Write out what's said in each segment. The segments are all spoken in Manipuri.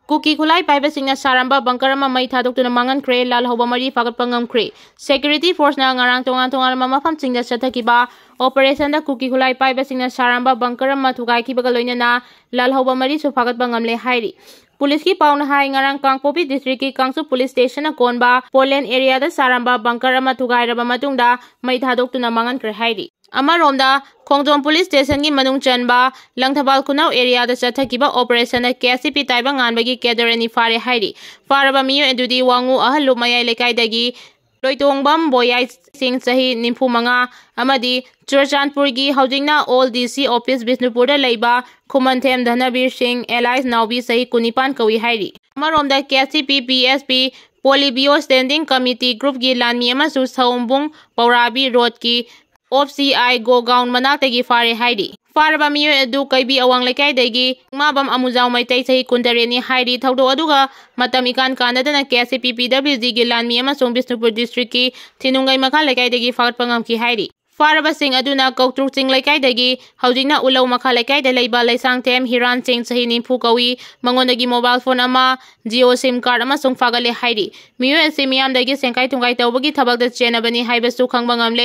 Kuki khulai paibasingna saramba bunker ama mai thadoktuna mangankre lal hoba mari fagatpa ngamkre. Security force na ngarang tongan mafamsingda chathakiba operation da Kuki khulai paibasingna saramba bunker ama thugaikibaga loinana lal hoba mari su fagatpa ngamle hairi. Police ki pauna hai ngarang Kangpopi district ki Kangsu police station na konba Poland area da saramba bunker ama thugairaba matungda mai thadoktuna mangankre hairi. Amaromda Khongjom police station ki manung chanba Langthabal Khunau area da chathakiba operation na KCP taiba nganbagi kedarani fare hairi. Faraba miyo edudi wangu ahalu mayai lekai dagi Loitongbam boyai sing sahi nimfu manga amadi Churachandpur gi haujingna all DC office Bisnupur da leiba Khumanthem Dhanabir Singh Allies Naubi sahi kunipan kawi hairi. Amaromda KCP PSP Polybio Standing Committee Group gi lanmi amasu Saumbung Paurabi Road ki OFCI go gown manatagi fare hairi. Faraba miyo edu kaibi awang lekai dagi mabam amuzau maitai sahi kundareni hairi thaudo aduga matam ikan kanadana KCP PWG gi lanmi amasung Bisnupur district ki Thinungai makha lekai dagi fagatpangam ki hairi. Faraba sing aduna Kautruk sing lekai dagi haujingna ulau makha lekai da leiba Laisang Tem Hiran sing sahi nimfu kawi mangondagi mobile phone ama Jio SIM card amasung fagale hairi. Miyo esi miyam dagi sengkai tungkai taubagi thabak da chenabani haibasu khangbangam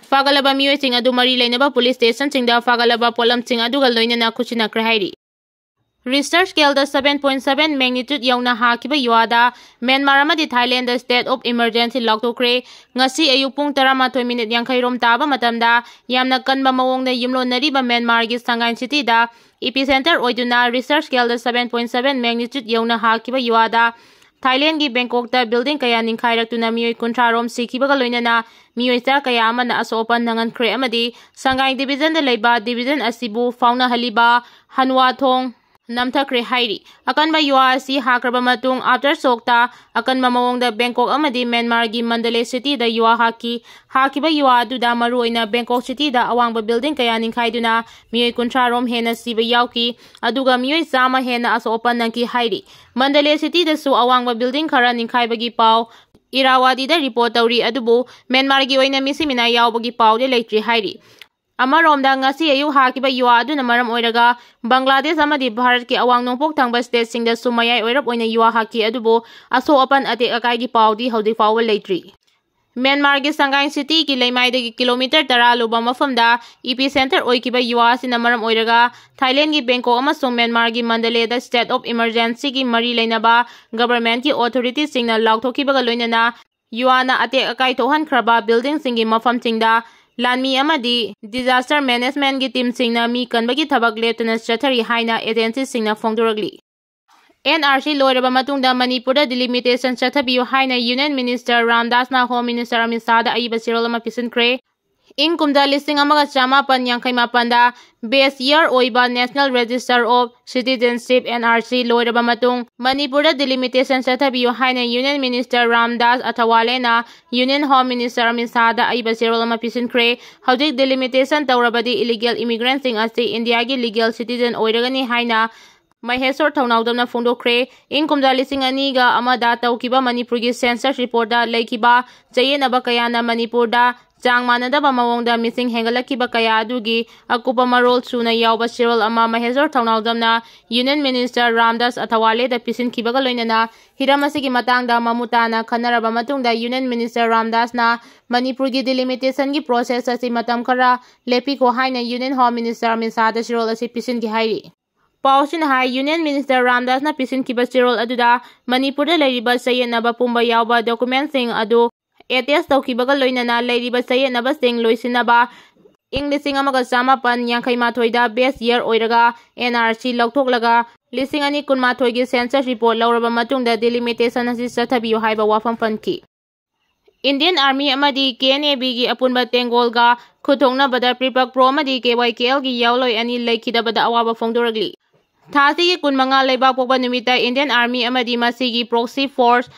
fagalaba miyo sing adu mari leinaba police station singda fagalaba polam sing aduga loinana khuchina hairi. Richter scale da 7.7 magnitude yauna hakiba yuada Myanmar amadi Thailand da state of emergency laktokre ngasi ayuk pung 12 yankai rom taba matamda yamna kanba mawongda yumlonariba Myanmar gi Sanghain city da epicenter oiduna Richter scale da 7.7 magnitude yauna hakiba yuada Thailand gi Bangkok da building kaya ningkhairatuna miyoi kuntra rom sikhibaga loinana miyoi tar kaya amana asopan nangan kre amadi Sanghain division da leiba division asibu fauna haliba hanwa thong namthakre hairi. Akanba yuwa si hakraba matung after sokta akanba mawongda Bangkok amadi Myanmar gi Mandalay city da yuwa hakiba yuwa aduda maruoina Bangkok city da awangba building kaya ningkhaiduna miyoi kuntra rom hena siba yauki aduga miyoi sama hena asopan nangki hairi. Mandalay city da su awangba building khara ningkhaibagi pau Irrawaddy da report tauri adubu Myanmar gi oina misimina yaubagi pau de leitri hairi. Amaromda ngasi ayu hakiba yuwa aduna maram oiraga Bangladesh amadi Bharat ki awang nongpok thangba state singda sumayai oirap oina yuwa haki adubo aso apan ate akai gi paudi haudik fawal leitri. Myanmar gi Sanghain city ki leimaidagi kilometer 10 luba mafamda epicenter oikiba yuwa sina maram oiraga Thailand gi Bangkok amasung Myanmar gi Mandalay da state of emergency gi mari leinaba government ki authorities singna lauthokibaga loinana yuwa na ate akai thohan khraba building singi mafam singda Lanmi amadi disaster management gi team singna mi kanbagi thabak leptuna chathari haina agency singna fongdoragli. NRC loiraba matungda Manipurda delimitation chathabiyo haina Union Minister Ramdas na Home Minister Amit Shah da aiba sirol ama pisinkre. Ing kumda listing amaga chama pan yangkai mapanda base year oiba National Register of Citizenship NRC loiraba matung Manipurda delimitation chathabiyo haina Union Minister Ramdas Athawale na Union Home Minister Amit Shah da aiba sirol ama pisinkre. Haudik delimitation tawrabadi illegal immigrants sing ase India gi legal citizen oiragani haina Mahesor Thaunaudamna fongdokre. Ing kumda listing aniga amada taukiba Manipur gi census report da leikiba chayenaba kayana Manipur da Chang manadaba mawongda missing hengalakiba kaya adugi akupa marol suna yauba sirol ama Mahesor Thaunaudamna Union Minister Ramdas Athawale da pisin kibaga loinana hiramasigi matangda mamutana khanaraba matungda Union Minister Ramdas na Manipur gi delimitation gi process asi matam khara lepi ko haina Union Home Minister Amit Shah da sirol asi pisin gi hairi. Pausin hai Union Minister Ramdas na pisin kiba sirol aduda Manipur da leiriba sayenaba pumba yauba document sing adu ATS taukibaga loinana leiriba sayenaba sing loisinaba ing lising amaga chamapan yangkai mathoida base year oiraga NRC lauthoklaga lising ani kunmathoi gi census report lauraba matungda delimitation asi chathabiyo haiba wafam panki. Indian Army amadi KNAB gi apunba tengolga khuthongna badar pripak pro amadi KYKL gi yauloi ani leikidabada awaba fongdoragli. Thasi gi kunmanga leibak pokba numita Indian Army amadi masigi proxy force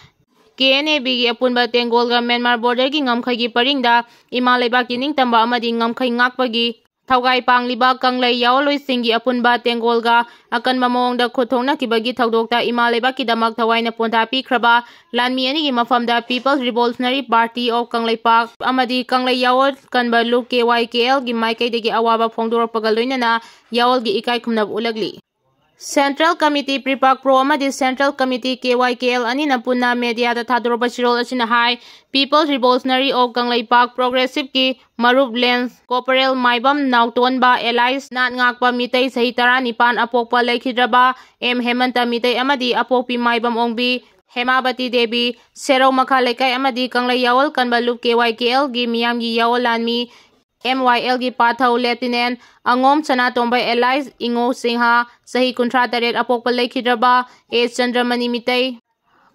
KNAB gi apunba tengolga Myanmar border gi ngamkhai gi paringda ima leibak ki ningtamba amadi ngamkhai ngakpagi thaugai pangliba kanglai yaoloi singi apunba tengolga akanba mawongda khothongna kibagi thaudokta ima leibak ki damak thawaina ponta pikhraba lanmi ani gi mafamda People's Revolutionary Party of Kanglai Park amadi kanglai yaol kanba luk KYKL gi maikai degi awaba fongdorpaga loinana yaol gi ikai khumnab ulagli. Central Committee Pripak Pro amadi Central Committee KYKL anina punna media da thadoroba chirol asina hai People's Revolutionary of Kanglaipak Progressive ki Marup Lens Corporal Maibam Nautonba Allies Nat ngakpa mitay sahi tara nipan apokpa laikhidraba M Hemanta mitay amadi apokpi Maibam Ongbi Hemabati Devi Sero Makha Laikai amadi Kanglai Yawol Kanbalup KYKL gi miyam gi Yawol Lanmi MYL gi Pathau Lieutenant Angom Sanatombai Allies Ingo Singha Sahi Kuntra Taret Apokpa Laikhidraba A Chandramani Mitay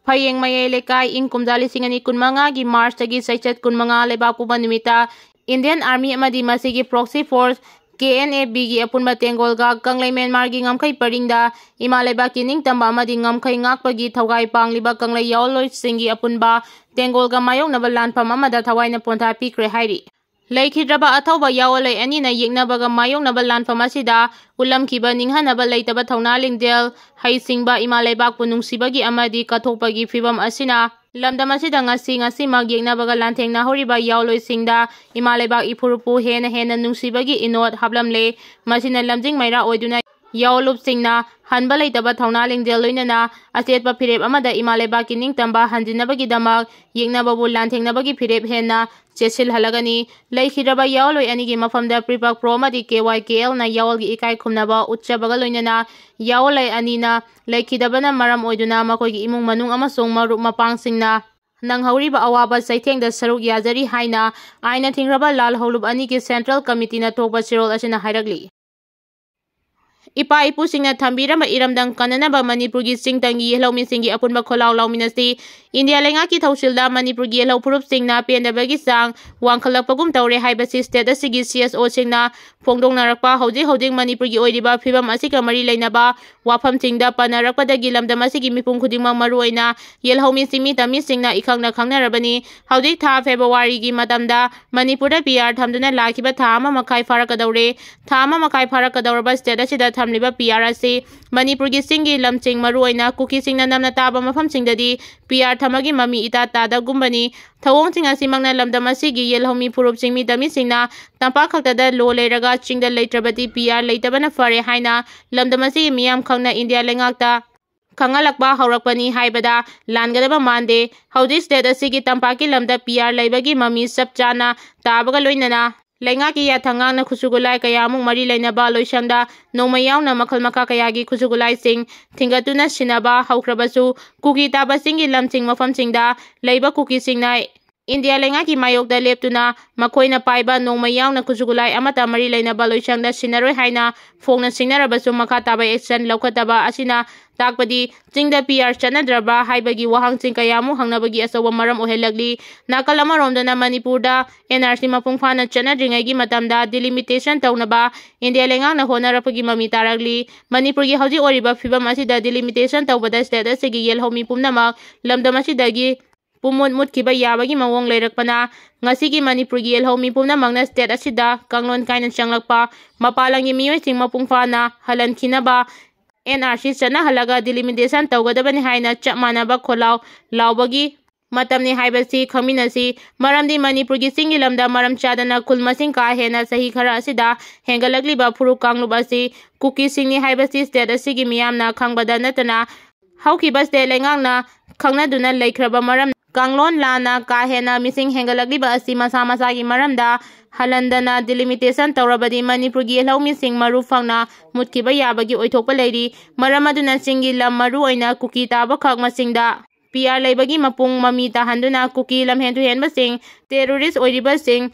Phayeng Mayay Lekai Ing Kumdali Singani Kunmanga gi March tagi Saichat Kunmanga Lebapuba Numita Indian Army amadi masigi Proxy Force KNAB gi apunba tengolga Kanglai Myanmar gi ngamkai paringda Imaleba kining tamba amadi ngamkai ngakpa gi thawgai pangliba Kanglai Yawloi Singi apunba tengolga mayong nabalan pamamada thawai na pontha pikre hairi Laikhidraba athauba Yawolai anina yeknabaga mayong nabalan famasida ulamkiba ninghanaba leitaba thauna lingdel haisingba Imalebak punungsibagi amadi kathokpagi fibam asina lamdam asida ngasi mag yeknabaga lanthengna horiba Yawloi singda Imalebak ipurupu hena nungsibagi inot hablamle masina lamjing maira oiduna Yawlup singna hanba leitaba thauna lingdel loinana asetpa phirep amada Imalebak kining tamba hanjinabagi damak yeknababu lanthengnabagi phirep hena Chesil halagani Laikhidraba Yawloi anigi mafamda Pripak Pro amadi KYKL na Yawol gi ikai khumnaba utchabaga loinana Yawolai anina Laikhidabana maram oiduna makoigi imung manung amasong marup mapangsingna nanghauriba awaba saithengda saruk yazari haina aina thingraba lal holup anigi Central Committee na thokba chirol asina hairagli Ipa ipu singna thambirama iramdang kananaba Manipurgi singtangi yelhau misingi apunba kholau lauminasi India lenga ki thausilda Manipurgi yelhau purup singna pendabagi sang wangkhalakpagum tawre haibasi state asigi CSO singna phongdongnarakpa hojik Manipurgi oiriba phibam asika mari leinaba wafam singda panarakpadagi lamdam asigi mipum khudingma maruoina yelhau misimi tami singna ikhangna khangnarabani hojik tha February gi matamda Manipurda PR thamduna lakiba tha ama makai farakadaure tha ama makai farakadauraba state asida thamliba PR ase Manipurgi singi lamching maruoina Kuki singna namna taba mafam singdadi PR thamagi mami ita tada gumbani thawong sing asimangna lamdam asigi yelhomi purup singmi dami singna tampa khaktada lo leiraga chingda leitrabati PR leitabana fare haina lamdam asigi miyam khangna India lengakta Kangalakba haurakpani haibada langadaba mande hauji state asigi tampaki lamda PR leibagi mami sapchana tabaga loinana Lengaki ya thangang na khusugulai kayamung mari lainaba loisangda nomayaw na makal maka kayagi khusugulai sing thingatuna sinaba haukrabasu Kuki taba singi lamching mafam singda leiba Kuki singna India lengaki mayokda leptuna makoina paiba nomayaw na khusugulai amata mari lainaba loisangda sinaroi haina phongna singnarabasu makha taba action laukataba asina takpadi chingda PR chanadraba haibagi wahang sing kayamu hangnabagi asawa maram ohelagli nakalama romdana Manipurda NRC mapungphana chanadringai matamda delimitation taunaba India lengang na honarapagi mami taragli Manipurgi hauji oriba phibam asida delimitation taubada state asigi yelhomi pumnamak lamdam asidagi pumut mutkiba yabagi mawong leirakpana ngasigi Manipurgi yelhomi pumnamangna state asida kanglon kaina changlakpa mapalangi miyoi sing mapungphana halankinaba NRC chana halaga delimitation tawgadabani haina chapmanaba kholau laubagi matamni haibasi khaminasi maramdi Manipurgi singi lamda maram chadana kulmasing ka hena sahi khara asida hengalakliba phuru kanglubasi Kuki singni haibasi state asigi miyamna khangbada natana haukiba state lengangna khangnaduna leikraba maram kanglon lana ka hena mising hengalakliba asi masa masagi maramda halandana delimitation tawrabadi Manipurgi yelhau mising maru phangna mutkiba yabagi oithokpa leiri maramaduna singi lam maru oina Kuki taba khak masingda PR leibagi mapung mami tahanduna Kuki lamhentu henba sing terrorist oiriba sing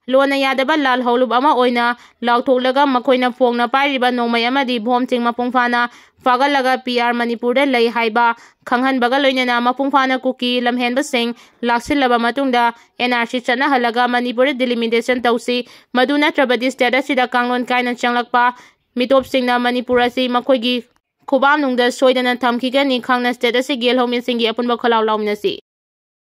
lona yadaba lal holub ama oina lauthoklaga makoina phongna pairiba nomai amadi bhom sing mapungphana fagalaga PR Manipurda lei haiba khanghanbaga loinana mapungphana Kuki lamhenba sing laksilaba matungda NRC chana halaga Manipurda delimitation tausi maduna trabadi state asida kanglon kaina changlakpa mitop singna Manipur asi makoigi khubam nungda soidana thamkhigani khangna state asi gelhomin singi apunba kholau lauminasi